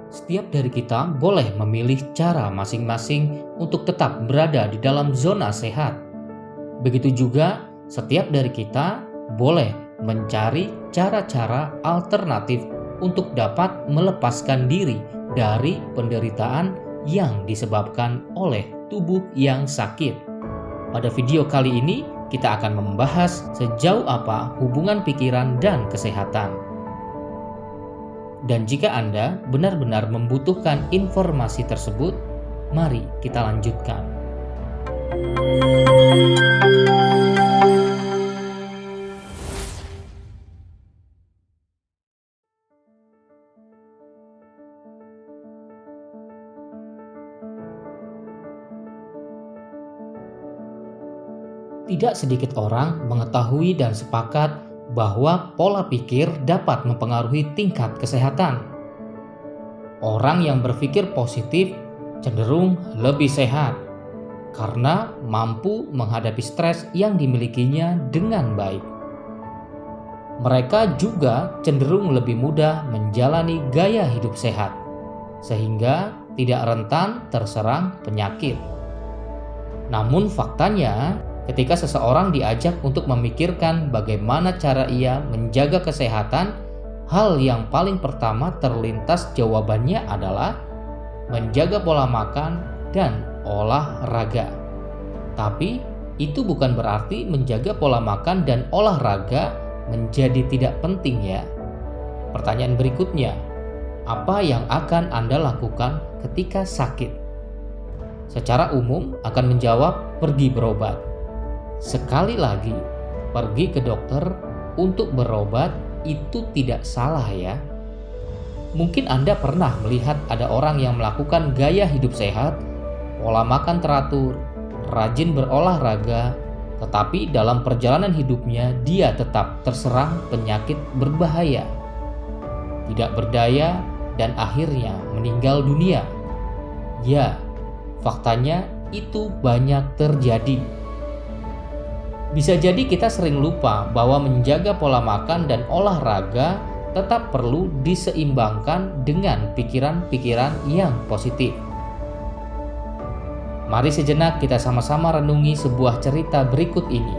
Setiap dari kita boleh memilih cara masing-masing untuk tetap berada di dalam zona sehat. Begitu juga setiap dari kita boleh mencari cara-cara alternatif untuk dapat melepaskan diri dari penderitaan yang disebabkan oleh tubuh yang sakit. Pada video kali ini, kita akan membahas sejauh apa hubungan pikiran dan kesehatan. Dan jika Anda benar-benar membutuhkan informasi tersebut, mari kita lanjutkan. Tidak sedikit orang mengetahui dan sepakat bahwa pola pikir dapat mempengaruhi tingkat kesehatan. Orang yang berpikir positif cenderung lebih sehat karena mampu menghadapi stres yang dimilikinya dengan baik. Mereka juga cenderung lebih mudah menjalani gaya hidup sehat, sehingga tidak rentan terserang penyakit. Namun faktanya, ketika seseorang diajak untuk memikirkan bagaimana cara ia menjaga kesehatan, hal yang paling pertama terlintas jawabannya adalah menjaga pola makan dan olahraga. Tapi itu bukan berarti menjaga pola makan dan olahraga menjadi tidak penting ya. Pertanyaan berikutnya, apa yang akan Anda lakukan ketika sakit? Secara umum akan menjawab pergi berobat. Sekali lagi, pergi ke dokter untuk berobat itu tidak salah ya. Mungkin Anda pernah melihat ada orang yang melakukan gaya hidup sehat, pola makan teratur, rajin berolahraga, tetapi dalam perjalanan hidupnya dia tetap terserang penyakit berbahaya, tidak berdaya, dan akhirnya meninggal dunia. Ya, faktanya itu banyak terjadi. Bisa jadi kita sering lupa bahwa menjaga pola makan dan olahraga tetap perlu diseimbangkan dengan pikiran-pikiran yang positif. Mari sejenak kita sama-sama renungi sebuah cerita berikut ini.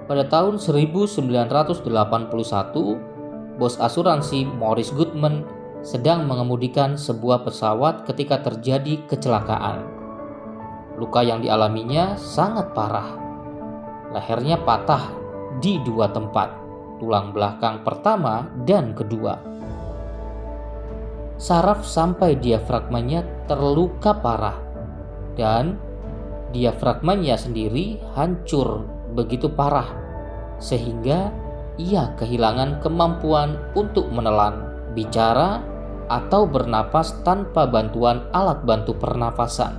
Pada tahun 1981, bos asuransi Morris Goodman sedang mengemudikan sebuah pesawat ketika terjadi kecelakaan. Luka yang dialaminya sangat parah. Lehernya patah di dua tempat, tulang belakang pertama dan kedua. Saraf sampai diafragmanya terluka parah, dan diafragmanya sendiri hancur begitu parah, sehingga ia kehilangan kemampuan untuk menelan, bicara, atau bernapas tanpa bantuan alat bantu pernafasan.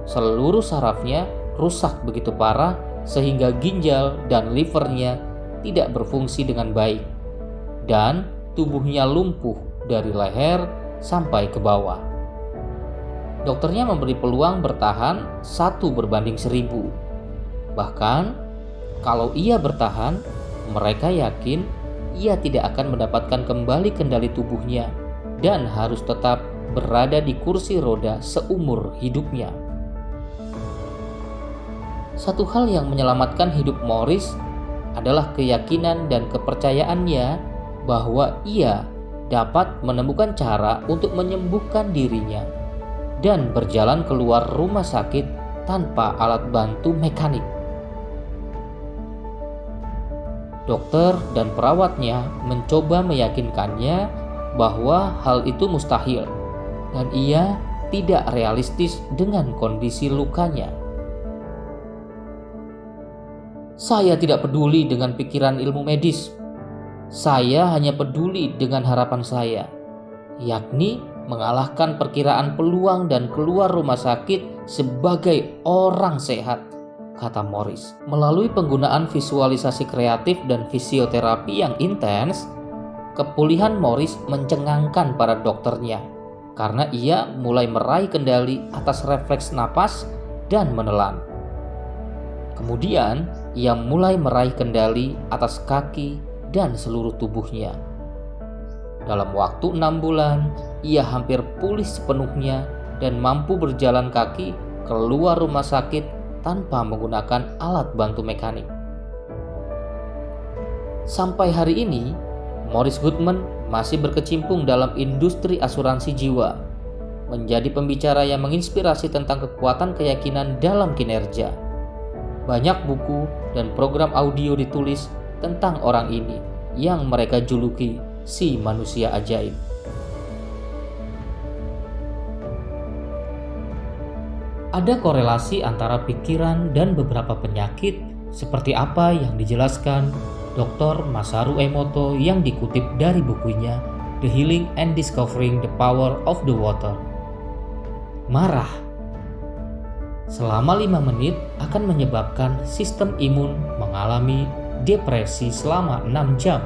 Seluruh sarafnya rusak begitu parah sehingga ginjal dan livernya tidak berfungsi dengan baik, dan tubuhnya lumpuh dari leher sampai ke bawah. Dokternya memberi peluang bertahan 1:1000. Bahkan kalau ia bertahan, mereka yakin ia tidak akan mendapatkan kembali kendali tubuhnya dan harus tetap berada di kursi roda seumur hidupnya. Satu hal yang menyelamatkan hidup Morris adalah keyakinan dan kepercayaannya bahwa ia dapat menemukan cara untuk menyembuhkan dirinya dan berjalan keluar rumah sakit tanpa alat bantu mekanik. Dokter dan perawatnya mencoba meyakinkannya bahwa hal itu mustahil dan ia tidak realistis dengan kondisi lukanya. Saya tidak peduli dengan pikiran ilmu medis. Saya hanya peduli dengan harapan saya, yakni mengalahkan perkiraan peluang dan keluar rumah sakit sebagai orang sehat, kata Morris. Melalui penggunaan visualisasi kreatif dan fisioterapi yang intens, kepulihan Morris mencengangkan para dokternya karena ia mulai meraih kendali atas refleks napas dan menelan. Kemudian, ia mulai meraih kendali atas kaki dan seluruh tubuhnya. Dalam waktu 6 bulan, ia hampir pulih sepenuhnya dan mampu berjalan kaki keluar rumah sakit tanpa menggunakan alat bantu mekanik. Sampai hari ini, Maurice Goodman masih berkecimpung dalam industri asuransi jiwa, menjadi pembicara yang menginspirasi tentang kekuatan keyakinan dalam kinerja. Banyak buku dan program audio ditulis tentang orang ini yang mereka juluki si manusia ajaib. Ada korelasi antara pikiran dan beberapa penyakit seperti apa yang dijelaskan Dr. Masaru Emoto yang dikutip dari bukunya The Healing and Discovering the Power of the Water. Marah selama 5 menit akan menyebabkan sistem imun mengalami depresi selama 6 jam.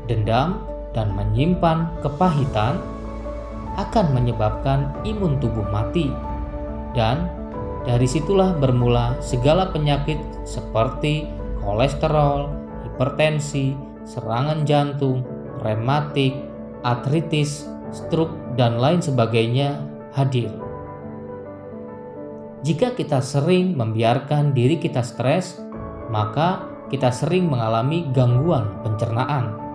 Dendam dan menyimpan kepahitan akan menyebabkan imun tubuh mati, dan dari situlah bermula segala penyakit seperti kolesterol, hipertensi, serangan jantung, rematik, artritis, stroke, dan lain sebagainya hadir. Jika kita sering membiarkan diri kita stres, maka kita sering mengalami gangguan pencernaan.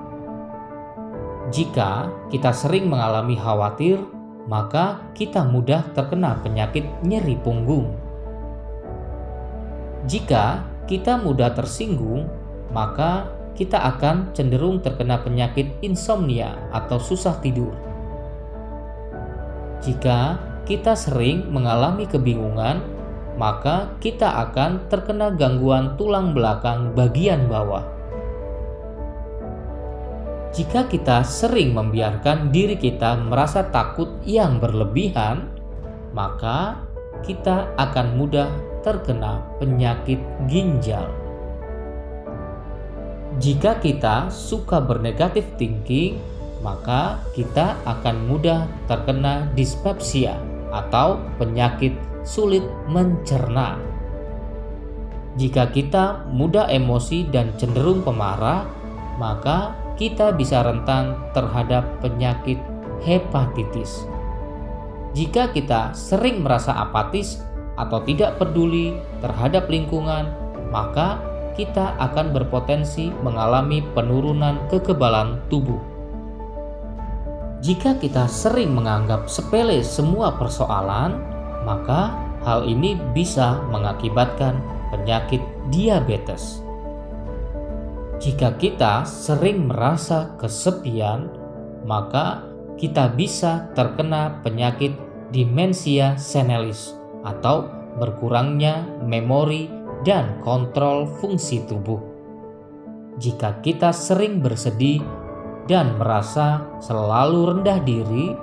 Jika kita sering mengalami khawatir, maka kita mudah terkena penyakit nyeri punggung. Jika kita mudah tersinggung, maka kita akan cenderung terkena penyakit insomnia atau susah tidur. Jika kita sering mengalami kebingungan, maka kita akan terkena gangguan tulang belakang bagian bawah. Jika kita sering membiarkan diri kita merasa takut yang berlebihan, maka kita akan mudah terkena penyakit ginjal. Jika kita suka bernegatif thinking, maka kita akan mudah terkena dispepsia atau penyakit sulit mencerna. Jika kita mudah emosi dan cenderung pemarah, maka kita bisa rentan terhadap penyakit hepatitis. Jika kita sering merasa apatis atau tidak peduli terhadap lingkungan, maka kita akan berpotensi mengalami penurunan kekebalan tubuh. Jika kita sering menganggap sepele semua persoalan, maka hal ini bisa mengakibatkan penyakit diabetes. Jika kita sering merasa kesepian, maka kita bisa terkena penyakit demensia senalis atau berkurangnya memori dan kontrol fungsi tubuh. Jika kita sering bersedih dan merasa selalu rendah diri,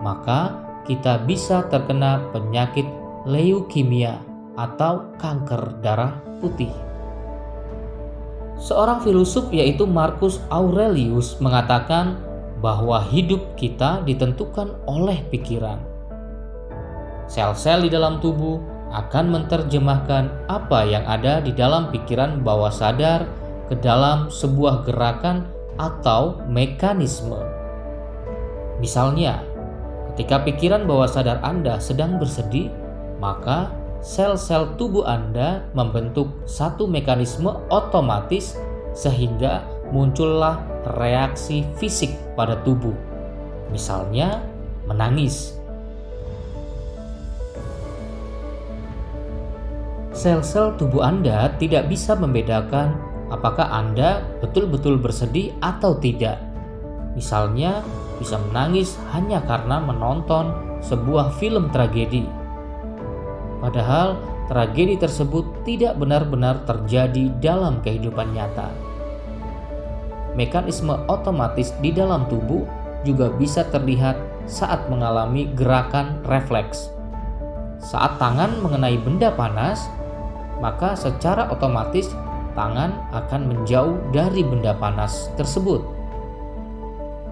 maka kita bisa terkena penyakit leukemia atau kanker darah putih. Seorang filosof yaitu Marcus Aurelius mengatakan bahwa hidup kita ditentukan oleh pikiran. Sel-sel di dalam tubuh akan menerjemahkan apa yang ada di dalam pikiran bawah sadar ke dalam sebuah gerakan atau mekanisme. Misalnya, ketika pikiran bawah sadar Anda sedang bersedih, maka sel-sel tubuh Anda membentuk satu mekanisme otomatis sehingga muncullah reaksi fisik pada tubuh. Misalnya, menangis. Sel-sel tubuh Anda tidak bisa membedakan apakah Anda betul-betul bersedih atau tidak. Misalnya, bisa menangis hanya karena menonton sebuah film tragedi. Padahal, tragedi tersebut tidak benar-benar terjadi dalam kehidupan nyata. Mekanisme otomatis di dalam tubuh juga bisa terlihat saat mengalami gerakan refleks. Saat tangan mengenai benda panas, maka secara otomatis tangan akan menjauh dari benda panas tersebut.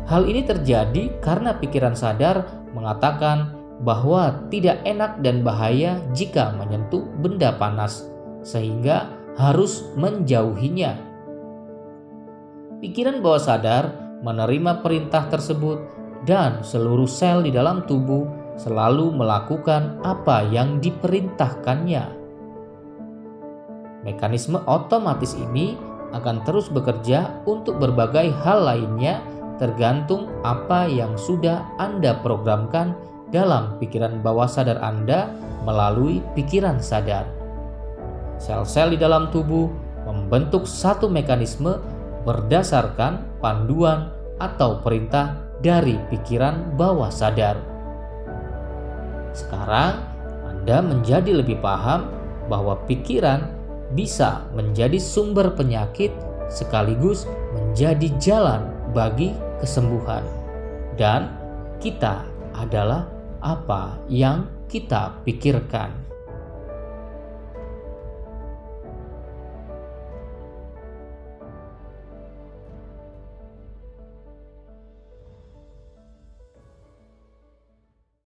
Hal ini terjadi karena pikiran sadar mengatakan bahwa tidak enak dan bahaya jika menyentuh benda panas, sehingga harus menjauhinya. Pikiran bawah sadar menerima perintah tersebut dan seluruh sel di dalam tubuh selalu melakukan apa yang diperintahkannya. Mekanisme otomatis ini akan terus bekerja untuk berbagai hal lainnya tergantung apa yang sudah Anda programkan dalam pikiran bawah sadar Anda melalui pikiran sadar. Sel-sel di dalam tubuh membentuk satu mekanisme berdasarkan panduan atau perintah dari pikiran bawah sadar. Sekarang Anda menjadi lebih paham bahwa pikiran bisa menjadi sumber penyakit sekaligus menjadi jalan bagi kesembuhan. Dan kita adalah apa yang kita pikirkan.